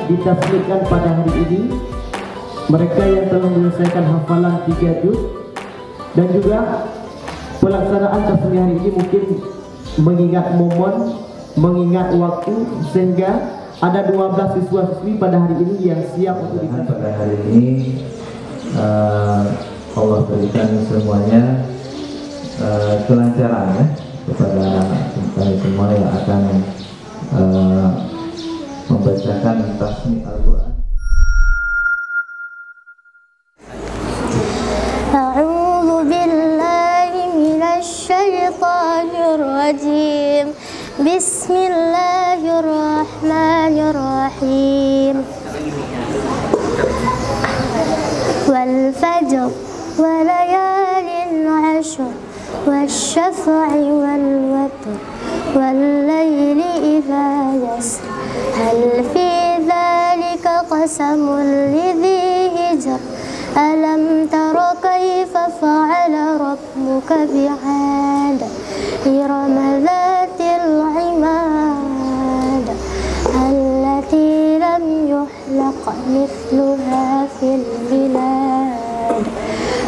ditasbihkan pada hari ini, mereka yang telah menyelesaikan hafalan 3 juz, dan juga pelaksanaan tasbih hari ini mungkin mengingat momen, mengingat waktu, sehingga ada 12 siswa-siswi pada hari ini yang siap untuk ditasbih. Pada hari ini Allah berikan semuanya kelancaran ya kepada semua yang akan membacakan tasmi Al-Quran. A'udzu billahi minasy syaithanir rajim. Bismillahirrahmanirrahim. Wal fajr wa layalin 'ashr wasyaf'i wal watr wal layli idza yasr hal fi dzalika qasamul lidzi hijr alam tara kayfa fa'ala rabbuka bi'ad irama dzatil 'imad allati lam yuhlaq mithluha fil bilad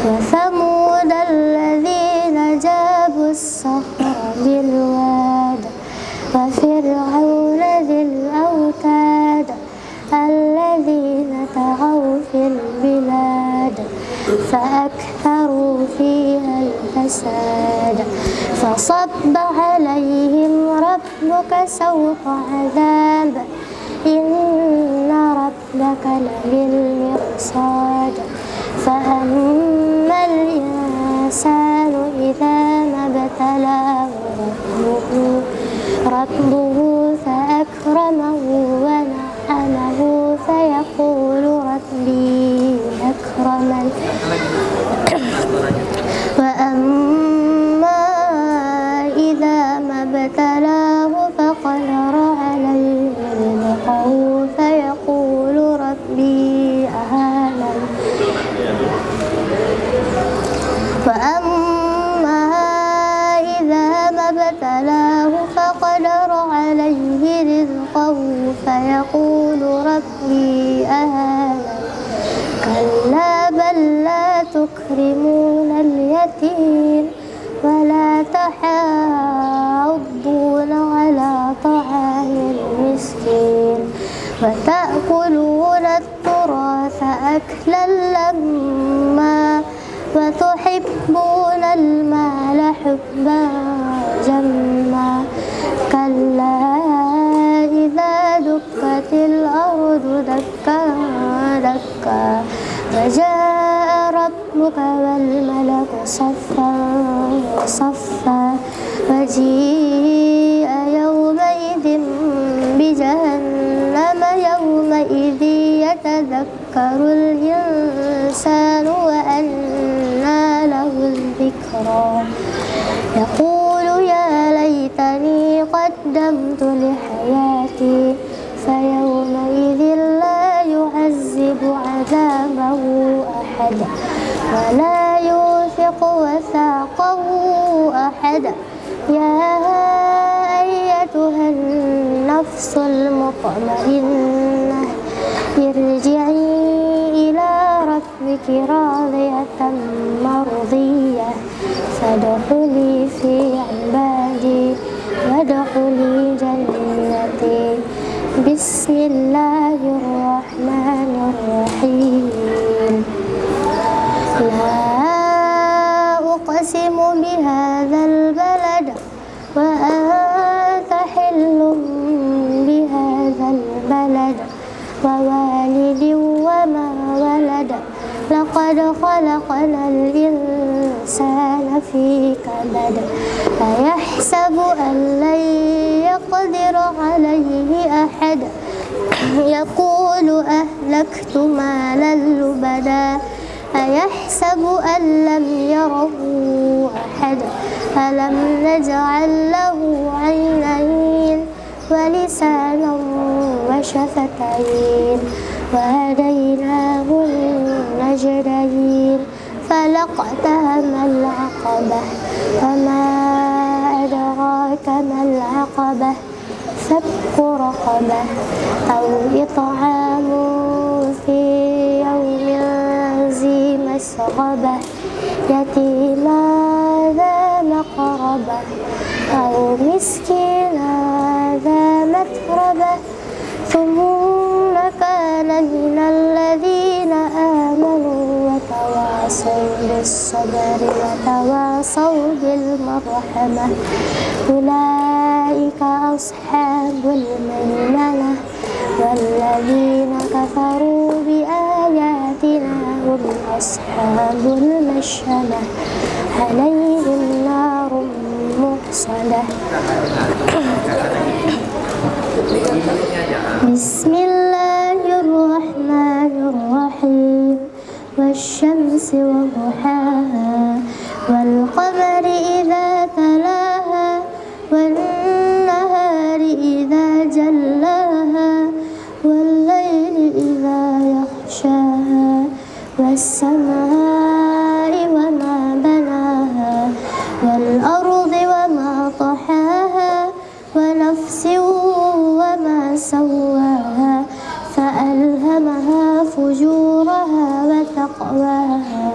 wa thamud alladhina jabu as-sakhra bil wad wa fir'auna dhil awtad alladhina taghaw fil bilad فأكثروا فيها الفساد فصب عليهم ربك سوط عذاب إن ربك لبالمرصاد فأما الإنسان إذا ما ابتلاه ربه فأكرمه ونعمه فيقول ربي أكرمن وأما إذا ما ابتلاه فقدر عليه رزقه فيقول ربي أهانن وأما إذا ما ابتلاه فقدر عليه رزقه فيقول ربي أهانن كلا بل لا تكرمون اليتيم ولا تحاضون على طعام المسكين وتأكلون التراث أكلا لما وتحبون المال حبا جما كلا إذا دكت الأرض دكا دكا وجاء ربك والملك صفا صفا وجيء يومئذ بجهنم يومئذ يتذكر الإنسان وأنى له الذكرى يقول يا ليتني قدمت لحياتي فيومئذ لا يعذب عذابه أحد ولا يوثق وثاقه أحد يا أيتها النفس المطمئنة ارجعي إلى ربك راضية مرضية فادخلي في عبادي وادخلي جنتي بسم الله الرحمن الرحيم لا أقسم بهذا البلد وأنت حل بهذا البلد ووالد وما ولد لقد خلقنا الإنسان في كبد أيحسب أن لن يقدر عليه أحد يقول أهلكت مالا لبدا أيحسب أن لم يره أحد ألم نجعل له عينين ولسانا وشفتين وهديناه النجدين فلاقتحم العقبة وما أدراك ما العقبة فك رقبة أو إطعام في يوم ذي مسغبة يتيما ذا مقربة أو مسكينا ذا متربة ثم كان من الذين آمنوا وتواصوا بالصبر وتواصوا بالمرحمة أولئك أصحاب الميمنة والذين كفروا بآياتنا هم أصحاب المشأمة عليهم نار مؤصدة. بسم الله الرحمن الرحيم والشمس وضحاها والقمر إذا تلاها والنهار إذا جلاها والليل إذا يغشاها والسماء وما بناها والأرض وما طحاها ونفس وما سواها فألهمها فجورها وتقواها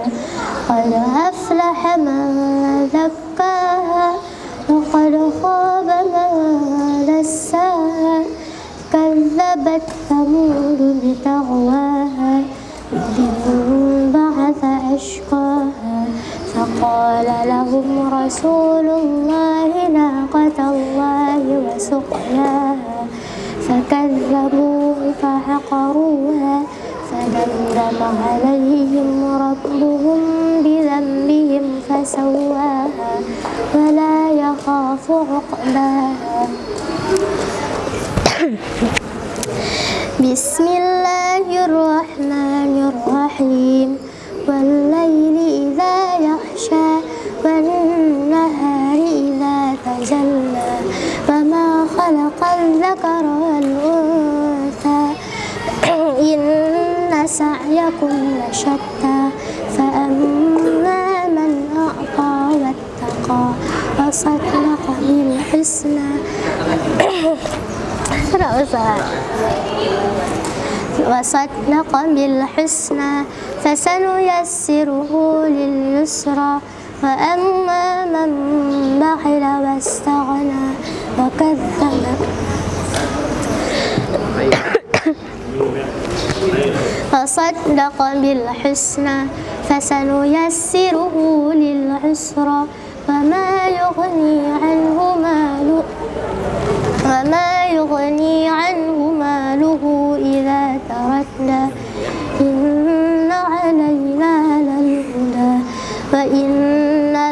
قد أفلح من زكاها وقد خاب من دساها كذبت ثمود بتغواها إذ بعث أشقاها فقال لهم رسول الله ناقة الله وسقياها فكذبوه فعقروها فدمدم عليهم ربهم بذنبهم فسواها ولا يخاف عقباها. بسم الله الرحمن الرحيم والليل إذا يغشى والنهار إذا تجلى وما خلق الذكر والأنثى إن سعيكم لشتى فأما من أعطى واتقى وصدق بالحسنى وصدق بالحسنى فسنيسره لليسرى وأما من بخل واستغنى وكذب وصدق بالحسنى فسنيسره للعسرى وما يغني عنه ماله إذا تردى إن علينا للهدى وإن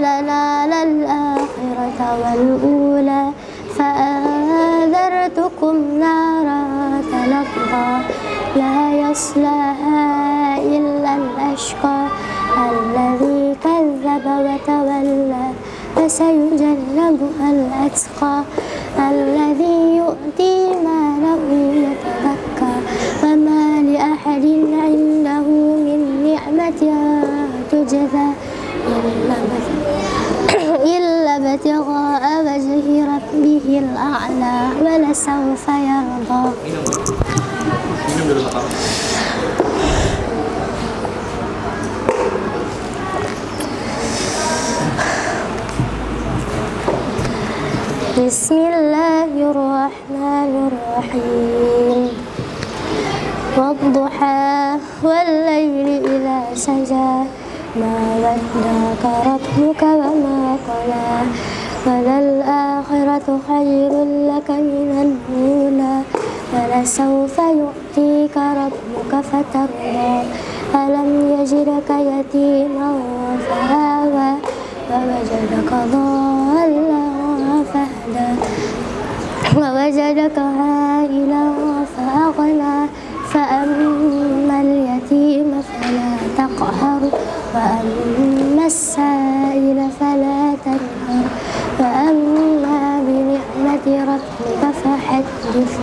لنا للآخرة والأولى فأنذرتكم نارا تلظى لا يصلاها إلا الأشقى الذي كذب وتولى فسيجنبها الأتقى الذي يؤتي ماله يتزكى وما لأحد عنده من نعمة تجزى إلا ابتغاء وجه ربه الأعلى ولسوف يرضى. بسم الله الرحمن الرحيم والضحى والليل إذا سجى ما ودعك ربك وما قلى وللآخرة خير لك من الأولى ولسوف يؤتيك ربك فترضى ألم يجدك يتيما فآوى ووجدك ضالا فهدى ووجدك عائلا فأغنى فأما اليتيم فلا تقهر وأما السائل فلا تنهر وأما بنعمة ربك فحدث.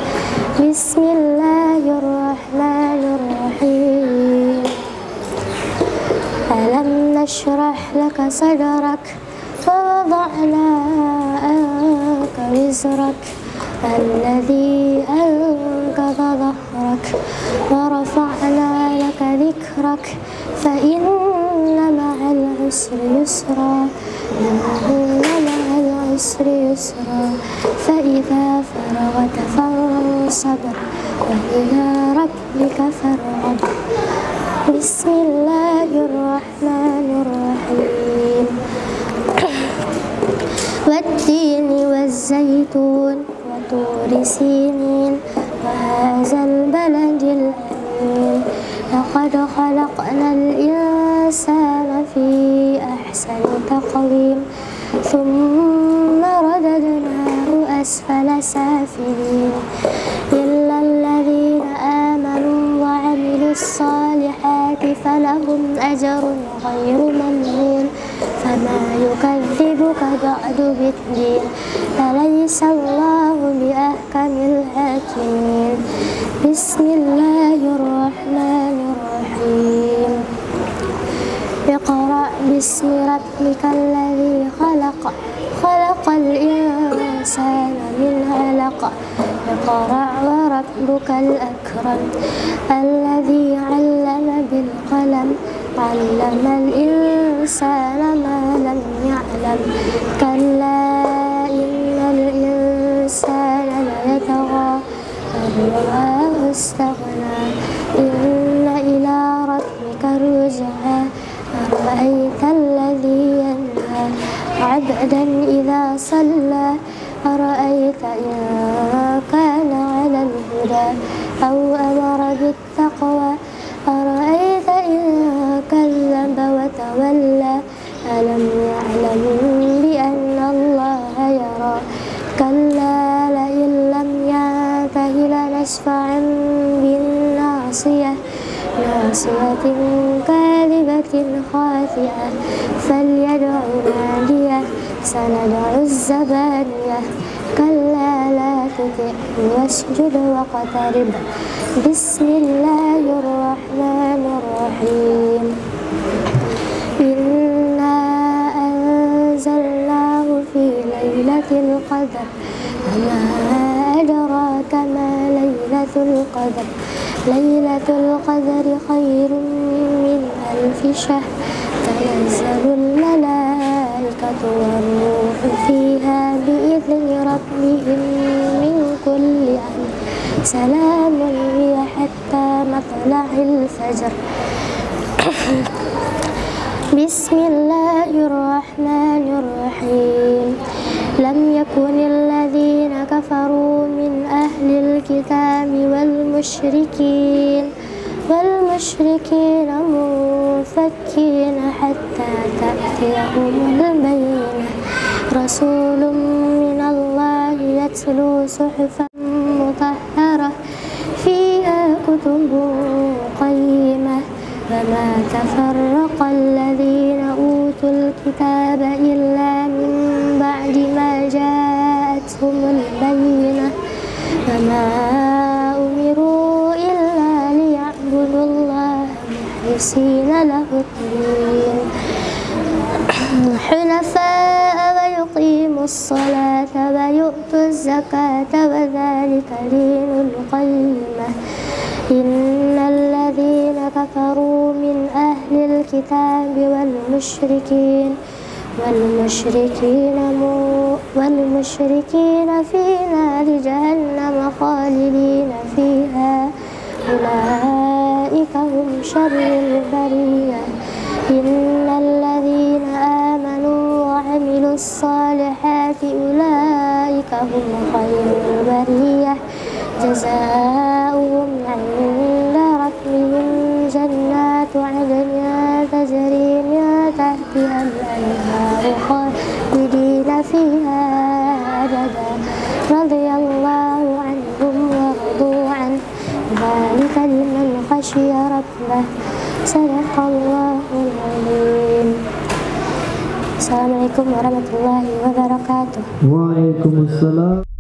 بسم الله الرحمن الرحيم ألم نشرح لك صدرك ووضعنا عنك وزرك الذي أنقض ظهرك ورفعنا لك ذكرك فإن مع العسر يسرا إن مع العسر يسرا فإذا فرغت فانصب وإلى ربك فارغب. بسم الله الرحمن الرحيم. والتين والزيتون وطور سينين وهذا البلد الأمين لقد خلقنا الإنسان في أحسن تقويم ثم رددناه أسفل سافلين إلا الذين آمنوا وعملوا الصالحات فلهم أجر غير ممنون فما يكذبك بعد بالدين أليس الله بأحكم الحاكمين. بسم الله الرحمن الرحيم. اقرأ باسم ربك الذي خلق خلق الإنسان من علق اقرأ وربك الأكرم الذي علم بالقلم علم الإنسان ما لم يعلم كلا إن الإنسان ليطغى أن رآه استغنى إن إلى ربك الرجعى أرأيت الذي ينهى عبدا إذا صلى أرأيت إن كان على الهدى أو أمر بالتقوى أرأيت إن كذب وتولى ألم يعلم بأن الله يرى كلا لئن لم ينته لنسفعا بالناصية ناصية كاذبة خاطئة فليدع ناديه سندع الزبانية كلا لا تطعه واسجد واقترب. بسم الله الرحمن الرحيم. إنا أنزلناه في ليلة القدر وما أدراك ما ليلة القدر ليلة القدر خير من 1000 شهر تنزل الملائكة والروح فيها بإذن ربهم من كل أمر سلام هي حتى مطلع الفجر. بسم الله الرحمن الرحيم. لم يكن الذين كفروا من أهل الكتاب والمشركين منفكين حتى تأتيهم البينة رسول من الله يتلو صحفا مطهرة فيها كتب قيمة وما تفرق الذين أوتوا الكتاب إلا من بعد ما جاءتهم البينة وما أمروا إلا ليعبدوا الله مخلصين له الدين حنفاء ويقيموا الصلاة ويؤتوا الزكاة وذلك دين القيمة. إن الذين كفروا من أهل الكتاب والمشركين في نار جهنم خالدين فيها أولئك هم شر البرية. إن الذين آمنوا وعملوا الصالحات أولئك هم خير البرية جزاؤهم عند ربهم جنات عدن تجري من تحتها الأنهار خالدين فيها أبدا رضي الله عنهم ورضوا عنه ذلك لمن خشي ربه. صدق الله العظيم. Assalamualaikum warahmatullahi wabarakatuh. Waalaikumsalam.